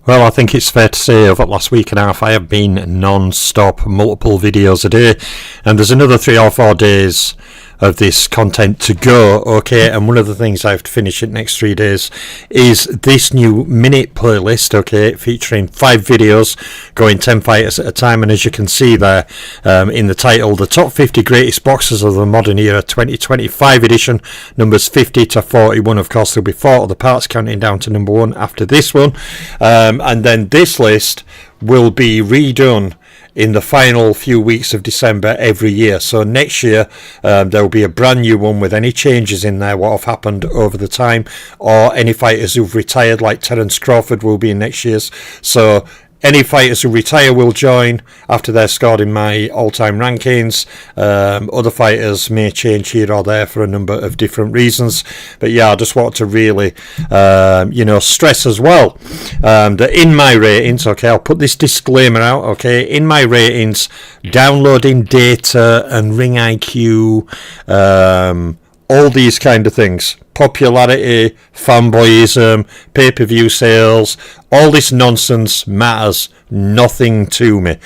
Well, I think it's fair to say over the last week and a half I have been non-stop, multiple videos a day, and there's another 3 or 4 days of this content to go, okay, and one of the things I have to finish in the next 3 days is this new minute playlist, okay, featuring 5 videos going 10 fighters at a time, and as you can see there in the title, the top 50 greatest boxers of the modern era 2025 edition, numbers 50 to 41. Of course there'll be 4 other parts counting down to number 1 after this one, and then this list will be redone in the final few weeks of December every year. So next year there will be a brand new one with any changes in there what have happened over the time, or any fighters who've retired, like Terence Crawford will be in next year's. So any fighters who retire will join after they're scored in my all-time rankings. Other fighters may change here or there for a number of different reasons. But yeah, I just want to really, stress as well that in my ratings, okay, I'll put this disclaimer out, okay, in my ratings, downloading data and Ring IQ, all these kind of things, popularity, fanboyism, pay-per-view sales, all this nonsense matters nothing to me.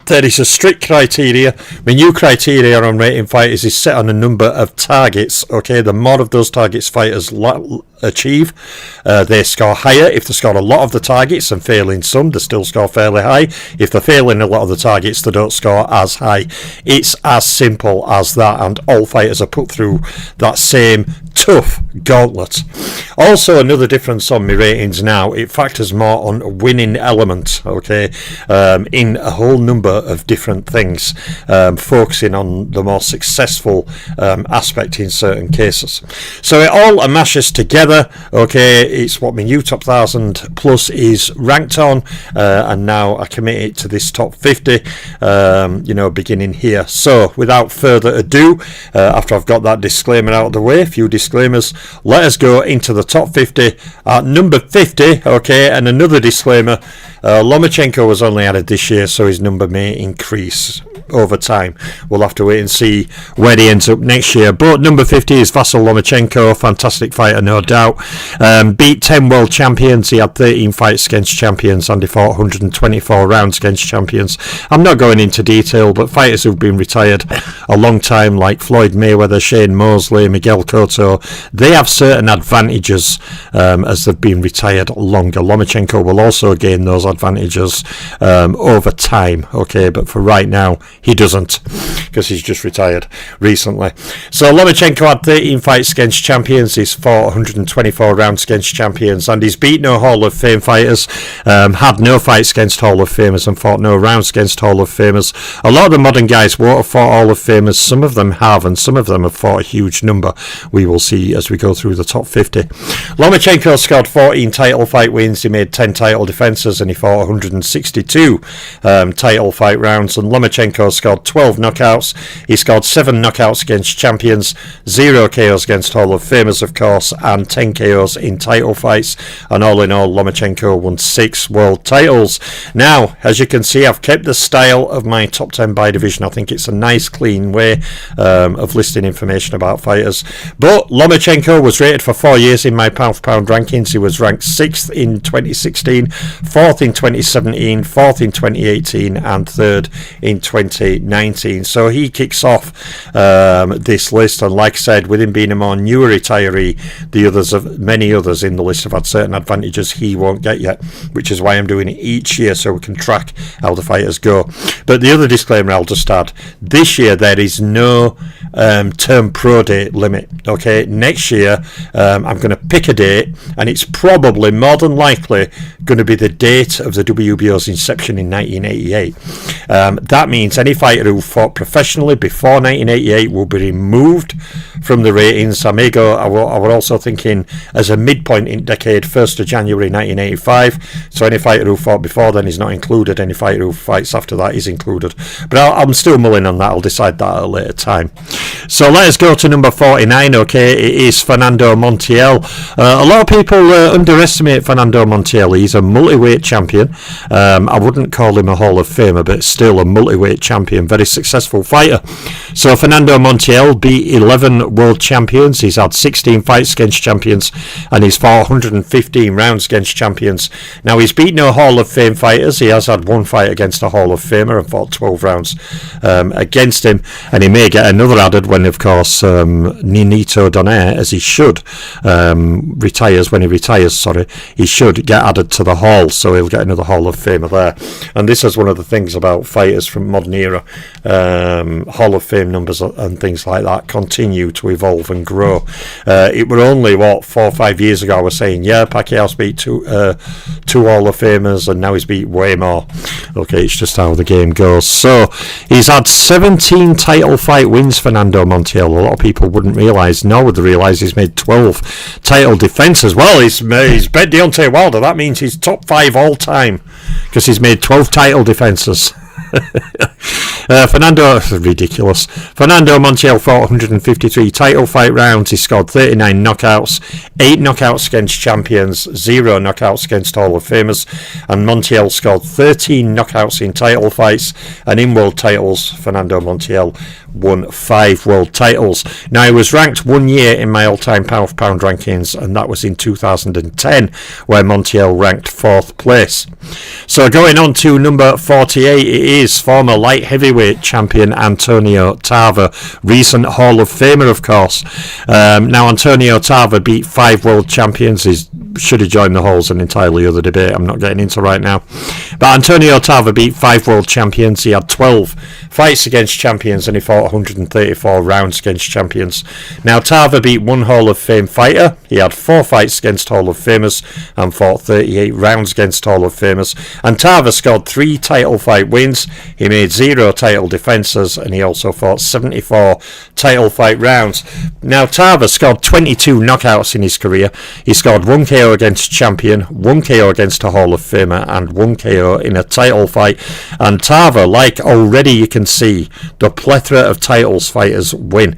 There is a strict criteria. My new criteria on rating fighters is set on a number of targets. Okay, the more of those targets fighters achieve, they score higher. If they score a lot of the targets and fail in some, they still score fairly high. If they fail in a lot of the targets, they don't score as high. It's as simple as that, and all fighters are put through that same tough gauntlet. Also, another difference on my ratings now, it factors more on winning element, okay, in a whole number of different things, focusing on the more successful aspect in certain cases. So it all amashes together, okay, it's what my new top 1000 plus is ranked on, and now I commit it to this top 50, beginning here. So without further ado, after I've got that disclaimer out of the way, a few disclaimers, let us go into the top 50 at number 50, okay, and another disclaimer, Lomachenko was only added this year, so his number may increase over time. We'll have to wait and see where he ends up next year. But number 50 is Vasyl Lomachenko, fantastic fighter, no doubt. Beat 10 world champions. He had 13 fights against champions, and he fought 124 rounds against champions. I'm not going into detail, but fighters who've been retired a long time, like Floyd Mayweather, Shane Mosley, Miguel Cotto, they have certain advantages as they've been retired longer. Lomachenko will also gain those advantages over time, okay, but for right now he doesn't, because he's just retired recently. So Lomachenko had 13 fights against champions, he's fought 124 rounds against champions, and he's beat no Hall of Fame fighters, had no fights against Hall of Famers, and fought no rounds against Hall of Famers. A lot of the modern guys won't have fought Hall of Famers, some of them have, and some of them have fought a huge number. We will see as we go through the top 50. Lomachenko scored 14 title fight wins, he made 10 title defences, and he fought 162 title fight rounds, and Lomachenko scored 12 knockouts. He scored 7 knockouts against champions, 0 KOs against Hall of Famers, of course, and 10 KOs in title fights, and all in all Lomachenko won 6 world titles. Now, as you can see, I've kept the style of my top 10 by division. I think it's a nice clean way of listing information about fighters. But Lomachenko was rated for 4 years in my pound for pound rankings. He was ranked 6th in 2016, 4th in 2017, 4th in 2018, and 3rd in 2019. So he kicks off this list, and like I said, with him being a more newer retiree, many others in the list have had certain advantages he won't get yet, which is why I'm doing it each year so we can track how the fighters go. But the other disclaimer I'll just add, this year there is no term pro date limit, okay? Next year I'm going to pick a date, and it's probably more than likely going to be the date of the WBO's inception in 1988. That means any fighter who fought professionally before 1988 will be removed from the ratings. I were also thinking as a midpoint in decade, 1st of January 1985, so any fighter who fought before then is not included, any fighter who fights after that is included, but I'm still mulling on that. I'll decide that at a later time. So let us go to number 49, okay, it is Fernando Montiel. A lot of people underestimate Fernando Montiel. He's a multi-weight champion champion. I wouldn't call him a Hall of Famer, but still a multi-weight champion, very successful fighter. So Fernando Montiel beat 11 world champions. He's had 16 fights against champions, and he's fought 115 rounds against champions. Now, he's beat no Hall of Fame fighters. He has had one fight against a Hall of Famer and fought 12 rounds against him, and he may get another added when, of course, Nonito Donaire, as he should, retires. When he retires, he should get added to the Hall, so he'll get another Hall of Famer there. And this is one of the things about fighters from modern era. Hall of Fame numbers and things like that continue to evolve and grow. It were only 4 or 5 years ago I was saying, yeah, Pacquiao's beat two Hall of Famers, and now he's beat way more. Okay, it's just how the game goes. So he's had 17 title fight wins, Fernando Montiel. A lot of people wouldn't realise, nor would they realise he's made 12 title defences. Well, he's bet Deontay Wilder. That means he's top 5 all time, because he's made 12 title defences. Fernando Montiel fought 153 title fight rounds. He scored 39 knockouts, 8 knockouts against champions, 0 knockouts against Hall of Famers, and Montiel scored 13 knockouts in title fights, and in world titles Fernando Montiel won 5 world titles. Now, he was ranked 1 year in my all-time pound-for-pound rankings, and that was in 2010, where Montiel ranked 4th place. So going on to number 48, it is former light heavyweight champion Antonio Tarver, recent Hall of Famer, of course. Now, Antonio Tarver beat 5 world champions. He should have joined the Hall's an entirely other debate I'm not getting into right now. But Antonio Tarver beat 5 world champions. He had 12 fights against champions, and he fought 134 rounds against champions. Now, Tarver beat 1 Hall of Fame fighter. He had 4 fights against Hall of Famers and fought 38 rounds against Hall of Famers. And Tarver scored 3 title fight wins. He made 0 title defences, and he also fought 74 title fight rounds. Now, Tarver scored 22 knockouts in his career. He scored 1 KO against champion, 1 KO against a Hall of Famer, and 1 KO in a title fight. And Tarver, like already you can see, the plethora of titles fighters win.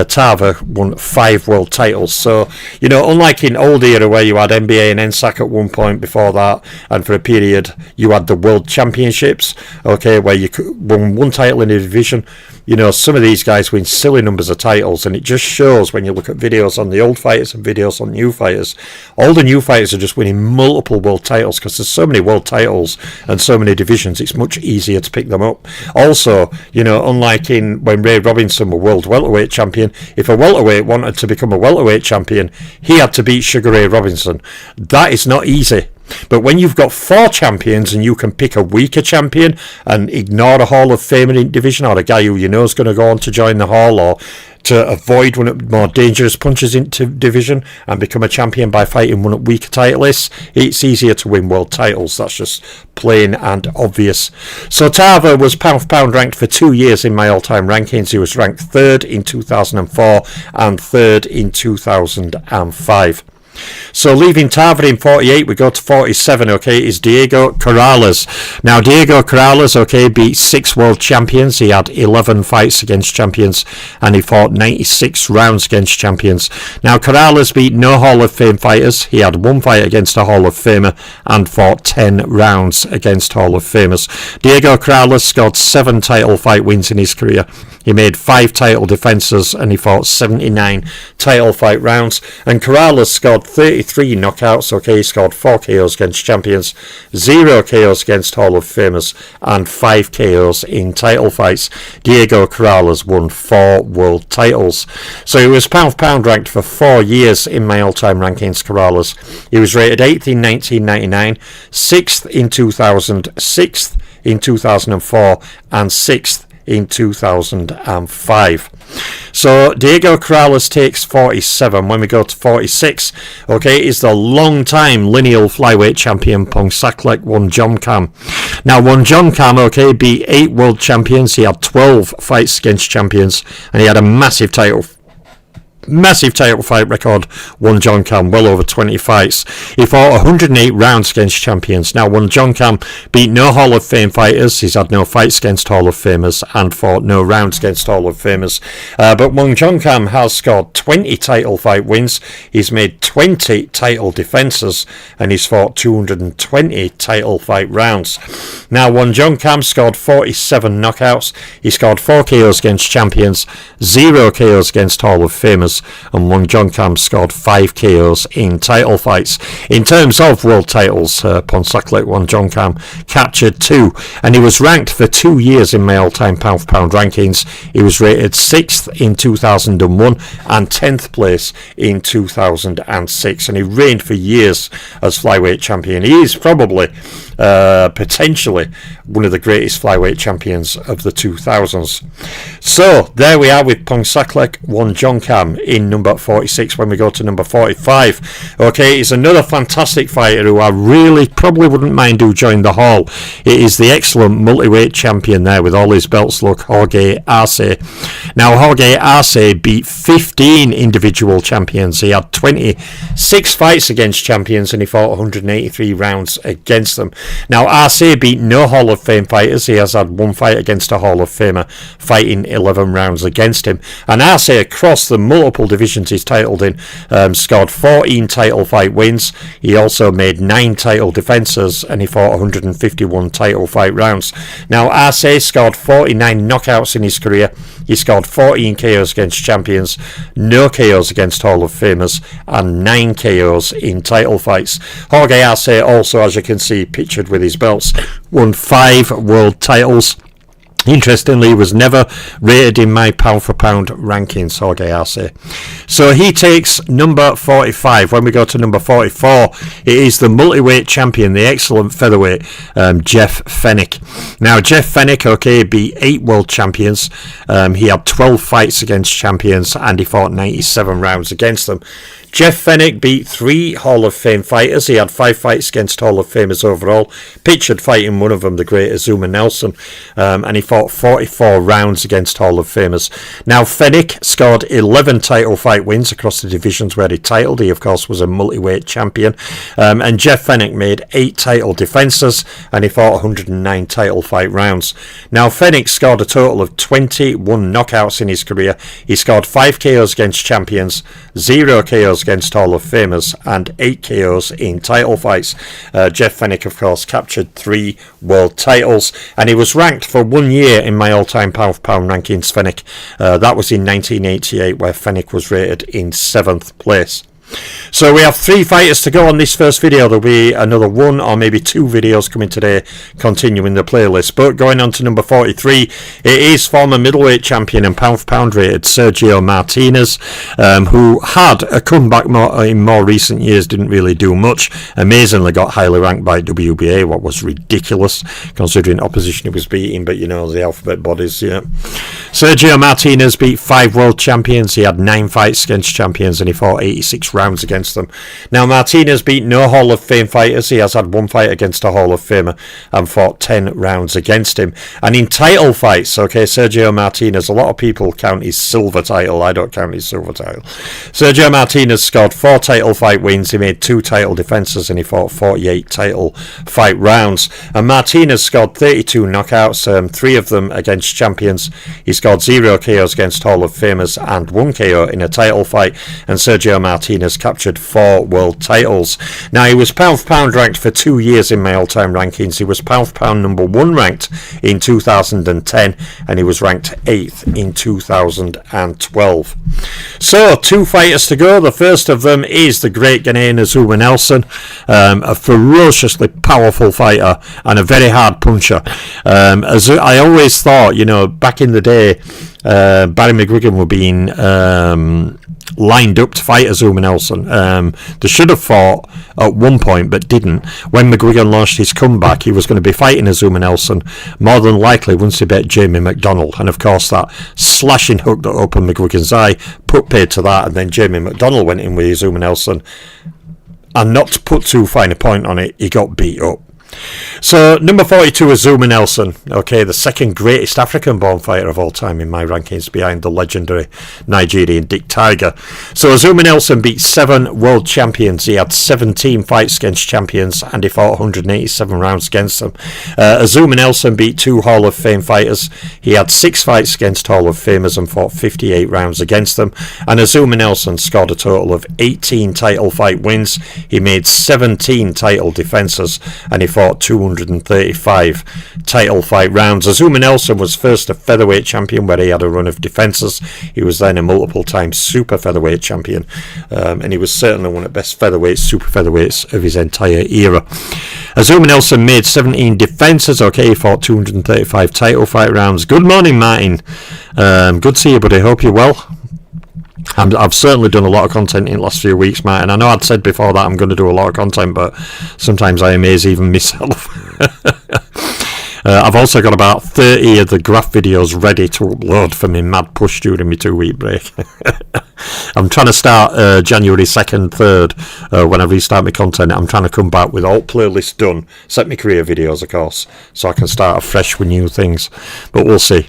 Tarver won 5 world titles. So, you know, unlike in old era where you had NBA and NSAC at one point before that, and for a period you had the World Championships, okay, where you won 1 title in a division. You know, some of these guys win silly numbers of titles, and it just shows when you look at videos on the old fighters and videos on new fighters. All the new fighters are just winning multiple world titles because there's so many world titles and so many divisions, it's much easier to pick them up. Also, you know, unlike when Ray Robinson were world welterweight champion, if a welterweight wanted to become a welterweight champion, he had to beat Sugar Ray Robinson. That is not easy. But when you've got 4 champions and you can pick a weaker champion and ignore a Hall of Famer in division, or a guy who you know is going to go on to join the Hall, or to avoid one of the more dangerous punches into division and become a champion by fighting one of weaker title lists, it's easier to win world titles. That's just plain and obvious. So Tarver was pound for pound ranked for 2 years in my all-time rankings. He was ranked 3rd in 2004 and 3rd in 2005. So leaving Tarver in 48, we go to 47, okay, is Diego Corrales. Now, Diego Corrales, okay, beat 6 world champions. He had 11 fights against champions, and he fought 96 rounds against champions. Now, Corrales beat no Hall of Fame fighters. He had 1 fight against a Hall of Famer and fought 10 rounds against Hall of Famers. Diego Corrales scored 7 title fight wins in his career. He made 5 title defences, and he fought 79 title fight rounds. And Corrales scored 33 knockouts, okay, he scored 4 KOs against champions, 0 KOs against Hall of Famers, and 5 KOs in title fights. Diego Corrales won 4 world titles. So he was pound for pound ranked for 4 years in my all-time rankings, Corrales. He was rated 8th in 1999, 6th in 2000, 6th in 2004, and 6th in 2005. So Diego Corrales takes 47. When we go to 46, okay, is the long-time lineal flyweight champion Pongsaklek Wonjonkam. Now, Wonjonkam, okay, beat 8 world champions. He had 12 fights against champions, and he had a massive title massive title fight record, won John Cam, well over 20 fights. He fought 108 rounds against champions. Now, when John Cam beat no Hall of Fame fighters, he's had no fights against Hall of Famers and fought no rounds against Hall of Famers. But Wong John Cam has scored 20 title fight wins, he's made 20 title defences, and he's fought 220 title fight rounds. Now, Wong John Cam scored 47 knockouts, he scored 4 KOs against champions, 0 KOs against Hall of Famers, and Wong John Cam scored 5 KOs in title fights. In terms of world titles, Ponsaklik Wong John Cam captured 2, and he was ranked for 2 years in my all-time pound-for-pound rankings. He was rated 6th in 2001 and 10th place in 2006, and he reigned for years as flyweight champion. He is probably potentially one of the greatest flyweight champions of the 2000s. So there we are with Ponsaklik Wong John Cam in number 46. When we go to number 45, okay, he's another fantastic fighter who I really probably wouldn't mind who joined the hall. It is the excellent multi-weight champion there with all his belts, look, Jorge Arce. Now, Jorge Arce beat 15 individual champions. He had 26 fights against champions and he fought 183 rounds against them. Now, Arce beat no Hall of Fame fighters. He has had 1 fight against a Hall of Famer, fighting 11 rounds against him. And Arce, across the multiple divisions he's titled in, scored 14 title fight wins. He also made 9 title defences and he fought 151 title fight rounds. Now, Arce scored 49 knockouts in his career. He scored 14 KOs against champions, no KOs against Hall of Famers, and 9 KOs in title fights. Jorge Arce also, as you can see, pictured with his belts, won 5 world titles. Interestingly, he was never rated in my pound-for-pound rankings, Jorge Arce. So he takes number 45. When we go to number 44, it is the multi-weight champion, the excellent featherweight, Jeff Fenech. Now, Jeff Fenech, okay, beat 8 world champions. He had 12 fights against champions, and he fought 97 rounds against them. Jeff Fenech beat 3 Hall of Fame fighters. He had 5 fights against Hall of Famers overall. Pictured fighting one of them, the great Azuma Nelson. And he fought 44 rounds against Hall of Famers. Now, Fenech scored 11 title fight wins across the divisions where he titled. He, of course, was a multi-weight champion. And Jeff Fenech made 8 title defences and he fought 109 title fight rounds. Now, Fenech scored a total of 21 knockouts in his career. He scored 5 KOs against champions, 0 KOs against Hall of Famers, and 8 KOs in title fights. Jeff Fenech, of course, captured 3 world titles, and he was ranked for 1 year in my all-time pound-for-pound rankings, Fenech. That was in 1988, where Fenech was rated in 7th place. So we have 3 fighters to go on this first video. There'll be another 1 or maybe 2 videos coming today, continuing the playlist. But going on to number 43, it is former middleweight champion and pound-for-pound rated Sergio Martinez, who had a comeback in more recent years, didn't really do much. Amazingly got highly ranked by WBA, what was ridiculous considering opposition he was beating, but you know, the alphabet bodies, yeah. Sergio Martinez beat 5 world champions. He had 9 fights against champions and he fought 86 rounds against them. Now, Martinez beat no Hall of Fame fighters. He has had 1 fight against a Hall of Famer and fought 10 rounds against him. And in title fights, okay, Sergio Martinez, a lot of people count his silver title. I don't count his silver title. Sergio Martinez scored 4 title fight wins. He made 2 title defences and he fought 48 title fight rounds. And Martinez scored 32 knockouts, 3 of them against champions. He scored 0 KOs against Hall of Famers and 1 KO in a title fight. And Sergio Martinez captured 4 world titles. Now, he was pound-for-pound ranked for 2 years in my all-time rankings. He was pound-for-pound number 1 ranked in 2010 and he was ranked 8th in 2012. So, 2 fighters to go. The first of them is the great Ghanaian Azuma Nelson, a ferociously powerful fighter and a very hard puncher. As I always thought, you know, back in the day, Barry McGuigan were being lined up to fight Azuma Nelson. They should have fought at one point but didn't. When McGuigan launched his comeback, he was going to be fighting Azuma Nelson more than likely once he bet Jamie McDonnell, and of course that slashing hook that opened McGuigan's eye put paid to that, and then Jamie McDonnell went in with Azuma Nelson, and not to put too fine a point on it, he got beat up. So, number 42 is Zuma Nelson. Okay, the second greatest African-born fighter of all time in my rankings, behind the legendary Nigerian Dick Tiger. So, Zuma Nelson beat 7 world champions. He had 17 fights against champions, and he fought 187 rounds against them. Zuma Nelson beat 2 Hall of Fame fighters. He had 6 fights against Hall of Famers and fought 58 rounds against them. And Zuma Nelson scored a total of 18 title fight wins. He made 17 title defences, and he fought 235 title fight rounds. Zuma Nelson was first a featherweight champion, where he had a run of defences. He was then a multiple time super featherweight champion, and he was certainly one of the best featherweights, super featherweights of his entire era. Zuma Nelson made 17 defences. Okay, he fought 235 title fight rounds. Good morning, Martin. Good to see you, buddy. Hope you're well. I've certainly done a lot of content in the last few weeks, Martin. I know I'd said before that I'm going to do a lot of content, but sometimes I amaze even myself. I've also got about 30 of the graph videos ready to upload for my mad push during my 2-week break. I'm trying to start January 2nd, 3rd, when I restart my content. I'm trying to come back with all playlists done, set my career videos, of course, so I can start afresh with new things. But we'll see.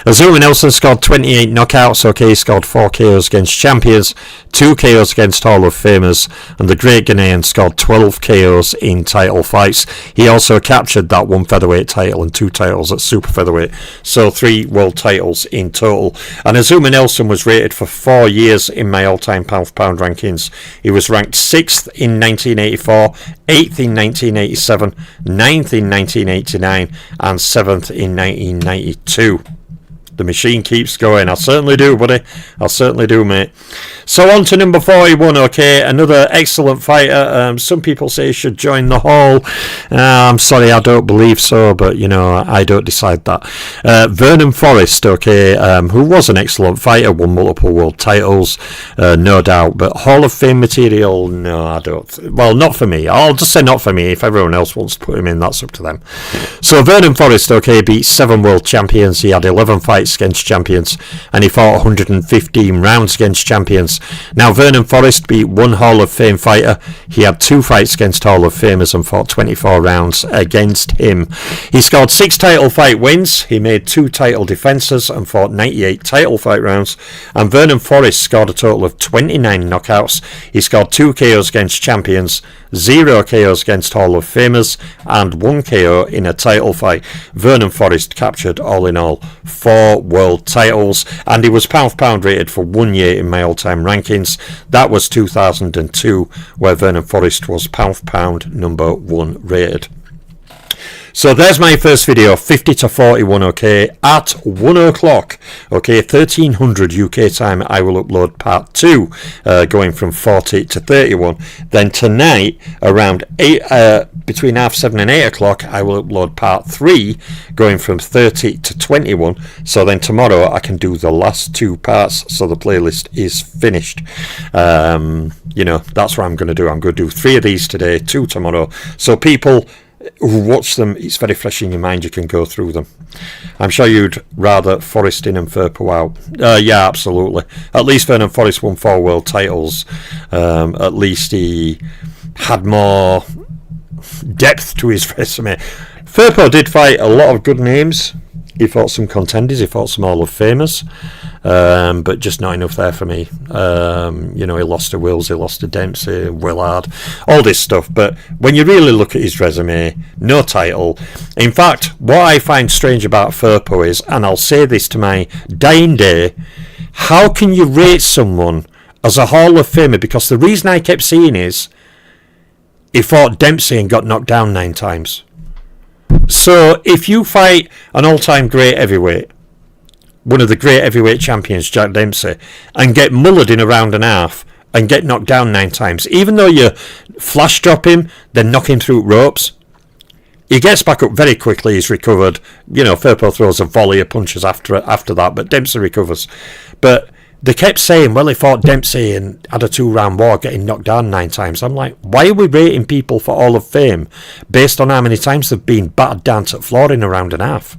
Zuma Nelson scored 28 knockouts. Okay, he scored 4 KOs against champions, 2 KOs against Hall of Famers, and the great Ghanaian scored 12 KOs in title fights. He also captured that 1 featherweight title and 2 titles at super featherweight, so 3 world titles in total. And Zuma Nelson was rated for 4 years in my all-time pound-for-pound rankings. He was ranked 6th in 1984, 8th in 1987, 9th in 1989, and 7th in 1992. The machine keeps going. I certainly do, buddy. I certainly do, mate. So on to number 41, okay. Another excellent fighter. Some people say he should join the Hall. I'm sorry, I don't believe so, but, you know, I don't decide that. Vernon Forrest, okay, who was an excellent fighter, won multiple world titles, no doubt. But Hall of Fame material, no, I don't. Well, not for me. I'll just say not for me. If everyone else wants to put him in, that's up to them. So Vernon Forrest, okay, beat 7 world champions. He had 11 fights against champions, and he fought 115 rounds against champions. Now, Vernon Forrest beat 1 Hall of Fame fighter. He had 2 fights against Hall of Famers and fought 24 rounds against him. He scored 6 title fight wins. He made 2 title defences and fought 98 title fight rounds. And Vernon Forrest scored a total of 29 knockouts. He scored 2 KOs against champions, 0 KOs against Hall of Famers, and 1 KO in a title fight. Vernon Forrest captured, all in all, 4 world titles, and he was pound for pound rated for 1 year in my all-time rankings. That was 2002, where Vernon Forrest was pound for pound number 1 rated. So there's my first video, 50 to 41, okay, at 1 o'clock, okay, 1300 UK time, I will upload part 2, going from 40 to 31. Then tonight, around 8, between 7:30 and 8 o'clock, I will upload part 3, going from 30 to 21. So then tomorrow, I can do the last 2 parts, so the playlist is finished. You know, that's what I'm going to do. I'm going to do 3 of these today, 2 tomorrow. So people who watch them, it's very fresh in your mind, you can go through them. I'm sure you'd rather Forrest in and Firpo out. Yeah, absolutely. At least Vernon Forrest won 4 world titles. At least he had more depth to his resume. Firpo did fight a lot of good names. He fought some contenders, he fought some Hall of Famers, but just not enough there for me. You know, he lost to Wills, he lost to Dempsey, Willard, all this stuff. But when you really look at his resume, no title. In fact, what I find strange about Firpo is, and I'll say this to my dying day, how can you rate someone as a Hall of Famer? Because the reason I kept seeing is, he fought Dempsey and got knocked down 9 times. So if you fight an all-time great heavyweight, one of the great heavyweight champions, Jack Dempsey, and get mullered in a round and a half and get knocked down 9 times, even though you flash drop him, then knock him through ropes, he gets back up very quickly, he's recovered. You know, Firpo throws a volley of punches after that, but Dempsey recovers. But they kept saying, well, he fought Dempsey and had a 2-round war, getting knocked down 9 times. I'm like, why are we rating people for Hall of Fame based on how many times they've been battered down to the floor in a round and a half?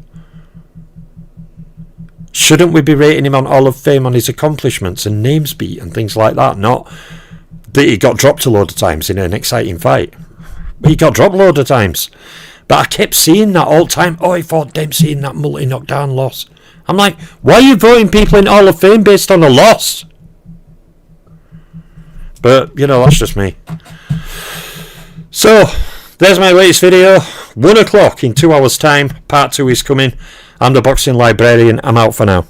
Shouldn't we be rating him on Hall of Fame on his accomplishments and names beat and things like that? Not that he got dropped a load of times in an exciting fight. He got dropped a load of times. But I kept seeing that all the time. Oh, he fought Dempsey in that multi-knockdown loss. I'm like, why are you voting people in Hall of Fame based on a loss? But, you know, that's just me. So, there's my latest video. 1 o'clock in 2 hours' time. Part 2 is coming. I'm the Boxing Librarian. I'm out for now.